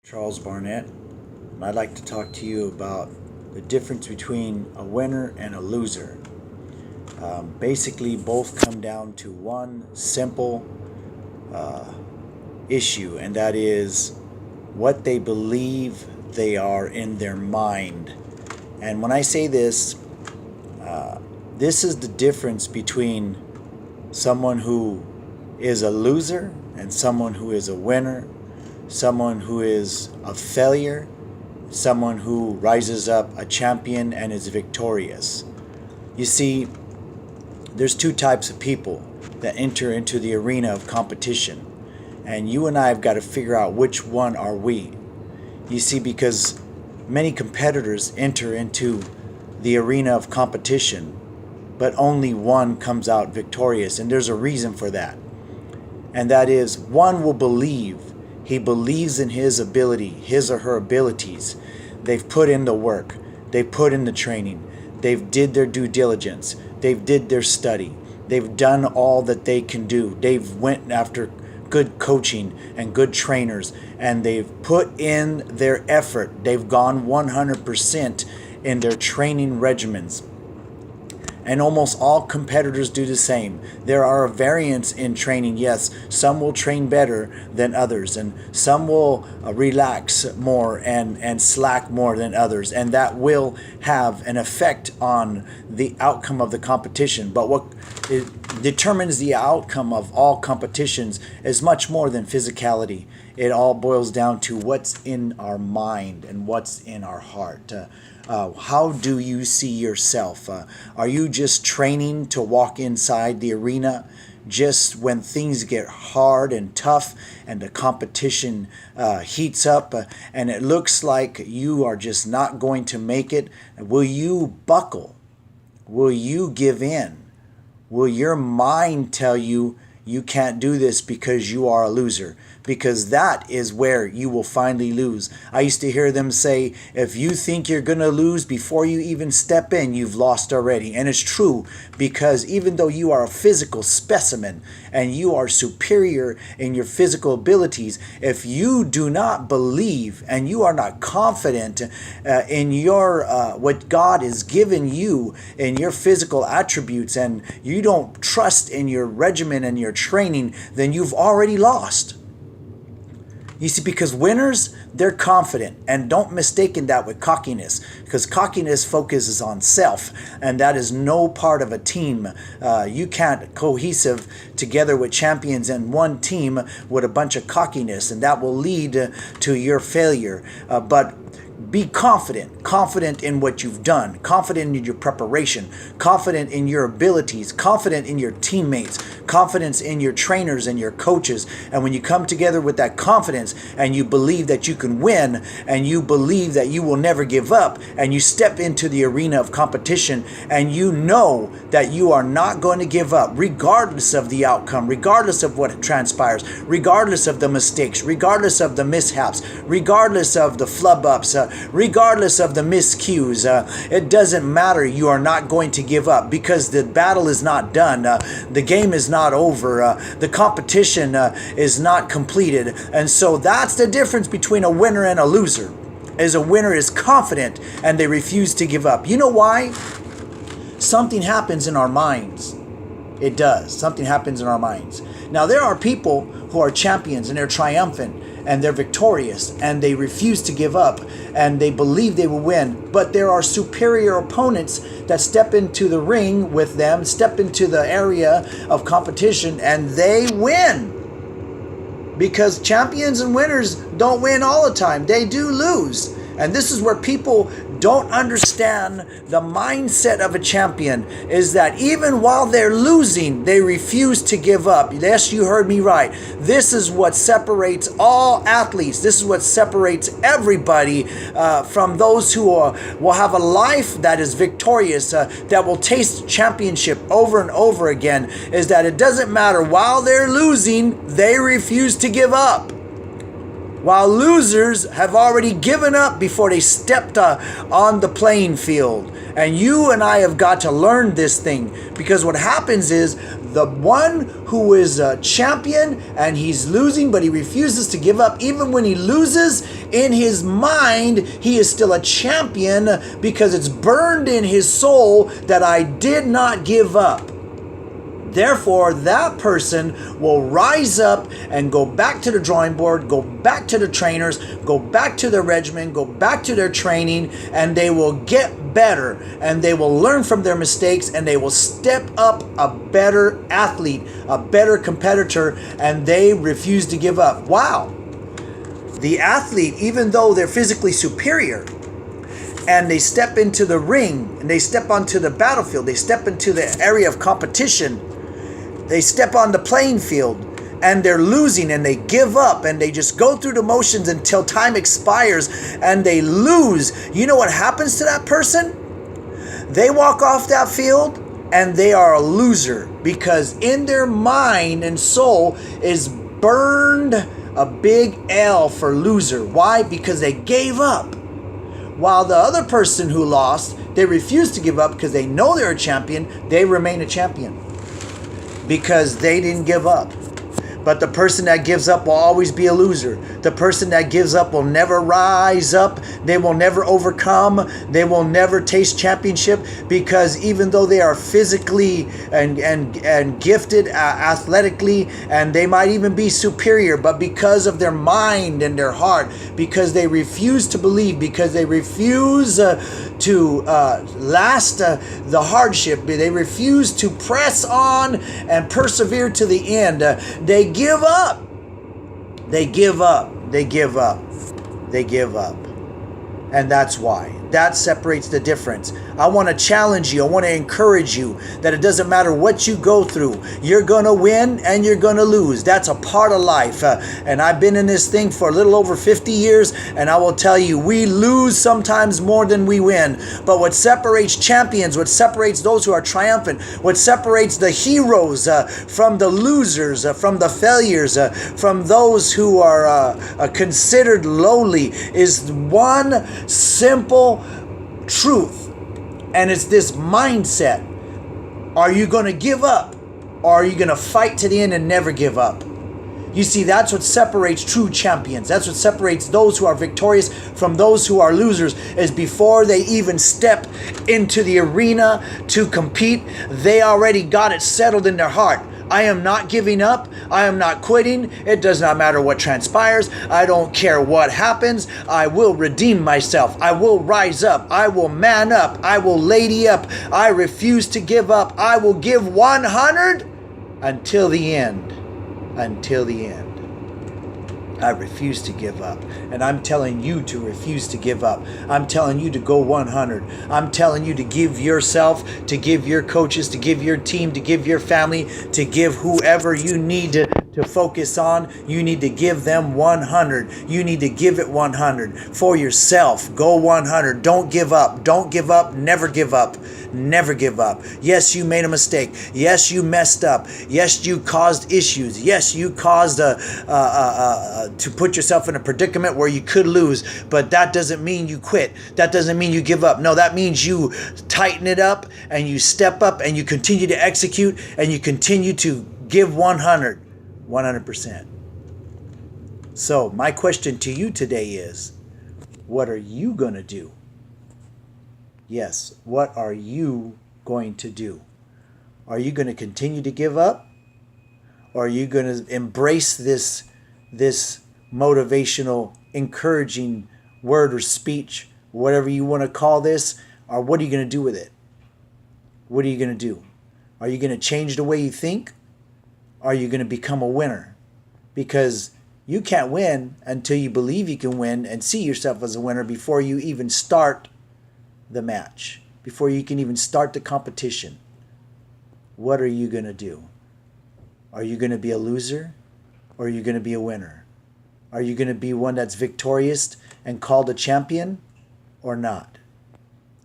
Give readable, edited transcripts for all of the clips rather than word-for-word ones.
Charles Barnett, and I'd like to talk to you about the difference between a winner and a loser. Basically, both come down to one simple issue, and that is what they believe they are in their mind. And when I say this, this is the difference between someone who is a loser and someone who is a winner, someone who is a failure, someone who rises up a champion and is victorious. You see, there's two types of people that enter into the arena of competition, and you and I have got to figure out which one are we. You see, because many competitors enter into the arena of competition, but only one comes out victorious, and there's a reason for that. And that is, one will believe. He believes in his ability, his or her abilities. They've put in the work. They've put in the training. They've did their due diligence. They've did their study. They've done all that they can do. They've went after good coaching and good trainers, and they've put in their effort. They've gone 100% in their training regimens. And almost all competitors do the same. There are variants in training, yes. Some will train better than others, and some will relax more and slack more than others. And that will have an effect on the outcome of the competition. But what determines the outcome of all competitions is much more than physicality. It all boils down to what's in our mind and what's in our heart. How do you see yourself? Are you just training to walk inside the arena just when things get hard and tough and the competition heats up and it looks like you are just not going to make it? Will you buckle? Will you give in? Will your mind tell you you can't do this because you are a loser? Because that is where you will finally lose. I used to hear them say, if you think you're going to lose before you even step in, you've lost already. And it's true, because even though you are a physical specimen and you are superior in your physical abilities, if you do not believe and you are not confident in your what God has given you in your physical attributes, and you don't trust in your regimen and your training, then you've already lost. You see, because winners, they're confident, and don't mistake that with cockiness, because cockiness focuses on self, and that is no part of a team. You can't cohesive together with champions in one team with a bunch of cockiness, and that will lead to your failure. But be confident in what you've done, confident in your preparation, confident in your abilities, confident in your teammates, confidence in your trainers and your coaches. And when you come together with that confidence and you believe that you can win and you believe that you will never give up, and you step into the arena of competition and you know that you are not going to give up regardless of the outcome, regardless of what transpires, regardless of the mistakes, regardless of the mishaps, regardless of the flub-ups, regardless of the miscues, it doesn't matter. You are not going to give up, because the battle is not done. The game is not over. The competition is not completed. And so that's the difference between a winner and a loser. Is a winner is confident and they refuse to give up. You know why? Something happens in our minds. It does. Something happens in our minds. Now, there are people who are champions and they're triumphant and they're victorious and they refuse to give up and they believe they will win. But there are superior opponents that step into the ring with them, step into the area of competition, and they win. Because champions and winners don't win all the time. They do lose. And this is where people don't understand the mindset of a champion, is that even while they're losing, they refuse to give up. Yes, you heard me right. This is what separates all athletes. This is what separates everybody from those who will have a life that is victorious, that will taste championship over and over again, is that it doesn't matter. While they're losing, they refuse to give up. While losers have already given up before they stepped on the playing field. And you and I have got to learn this thing, because what happens is the one who is a champion and he's losing, but he refuses to give up. Even when he loses, in his mind, he is still a champion because it's burned in his soul that I did not give up. Therefore, that person will rise up and go back to the drawing board, go back to the trainers, go back to their regimen, go back to their training, and they will get better, and they will learn from their mistakes, and they will step up a better athlete, a better competitor, and they refuse to give up. Wow. The athlete, even though they're physically superior, and they step into the ring, and they step onto the battlefield, they step into the area of competition, they step on the playing field, and they're losing, and they give up, and they just go through the motions until time expires, and they lose. You know what happens to that person? They walk off that field, and they are a loser, because in their mind and soul is burned a big L for loser. Why? Because they gave up. While the other person who lost, they refuse to give up because they know they're a champion, they remain a champion because they didn't give up. But the person that gives up will always be a loser. The person that gives up will never rise up. They will never overcome. They will never taste championship, because even though they are physically and gifted athletically, and they might even be superior, but because of their mind and their heart, because they refuse to believe, because they refuse to last the hardship, they refuse to press on and persevere to the end, they give up. They give up. They give up. They give up. And that's why. That separates the difference. I want to challenge you. I want to encourage you that it doesn't matter what you go through. You're going to win and you're going to lose. That's a part of life. And I've been in this thing for a little over 50 years. And I will tell you, we lose sometimes more than we win. But what separates champions, what separates those who are triumphant, what separates the heroes from the losers, from the failures, from those who are considered lowly, is one simple truth, and it's this mindset. Are you going to give up, or are you going to fight to the end and never give up? You see, that's what separates true champions. That's what separates those who are victorious from those who are losers, is before they even step into the arena to compete, they already got it settled in their heart. I am not giving up. I am not quitting. It does not matter what transpires. I don't care what happens. I will redeem myself. I will rise up. I will man up. I will lady up. I refuse to give up. I will give 100 until the end. Until the end. I refuse to give up. And I'm telling you to refuse to give up. I'm telling you to go 100. I'm telling you to give yourself, to give your coaches, to give your team, to give your family, to give whoever you need to focus on. You need to give them 100. You need to give it 100 for yourself. Go 100. Don't give up. Don't give up. Never give up. Never give up. Yes, you made a mistake. Yes, you messed up. Yes, you caused issues. Yes, you caused to put yourself in a predicament where you could lose. But that doesn't mean you quit. That doesn't mean you give up. No, that means you tighten it up and you step up and you continue to execute and you continue to give 100. 100%. So my question to you today is, what are you going to do? Yes, what are you going to do? Are you going to continue to give up? Or are you going to embrace this motivational, encouraging word or speech, whatever you want to call this? Or what are you going to do with it? What are you going to do? Are you going to change the way you think? Or are you going to become a winner? Because you can't win until you believe you can win and see yourself as a winner before you even start the match, before you can even start the competition. What are you going to do? Are you going to be a loser, or are you going to be a winner? Are you going to be one that's victorious and called a champion, or not?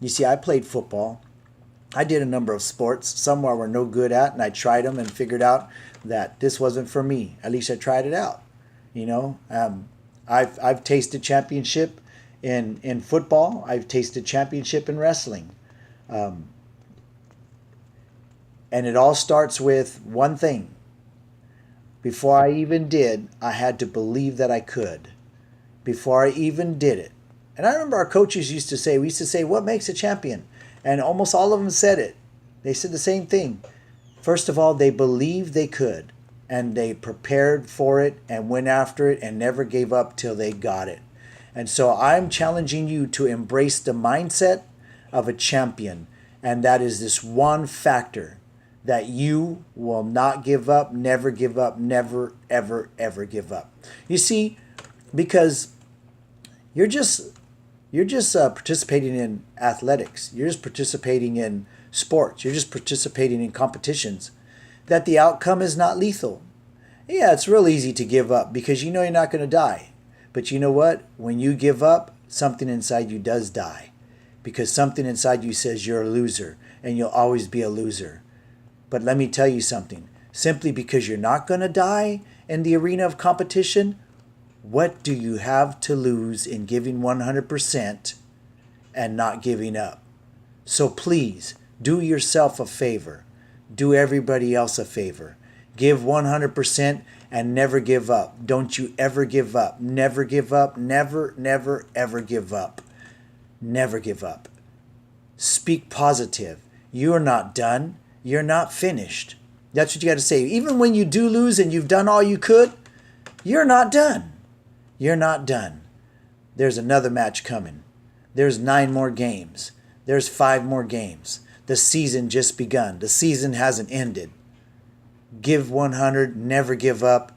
You see, I played football. I did a number of sports. Some I were no good at, and I tried them and figured out that this wasn't for me. At least I tried it out. You know, I've tasted championship in football. I've tasted championship in wrestling. And it all starts with one thing. Before I even did, I had to believe that I could. Before I even did it. And I remember our coaches we used to say, what makes a champion? And almost all of them said it. They said the same thing. First of all, they believed they could. And they prepared for it and went after it and never gave up till they got it. And so I'm challenging you to embrace the mindset of a champion. And that is this one factor, that you will not give up, never, ever, ever give up. You see, because you're just participating in athletics. You're just participating in sports. You're just participating in competitions. That the outcome is not lethal. Yeah, it's real easy to give up because you know you're not going to die. But you know what? When you give up, something inside you does die. Because something inside you says you're a loser and you'll always be a loser. But let me tell you something. Simply because you're not going to die in the arena of competition, what do you have to lose in giving 100% and not giving up? So please, do yourself a favor. Do everybody else a favor. Give 100% and never give up. Don't you ever give up. Never give up. Never, never, ever give up. Never give up. Speak positive. You're not done. You're not finished. That's what you got to say. Even when you do lose and you've done all you could, you're not done. You're not done. There's another match coming. There's 9 more games. There's 5 more games. The season just begun. The season hasn't ended. Give 100, never give up,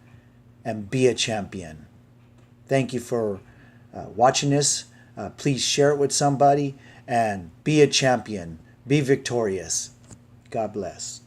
and be a champion. Thank you for watching this. Please share it with somebody and be a champion. Be victorious. God bless.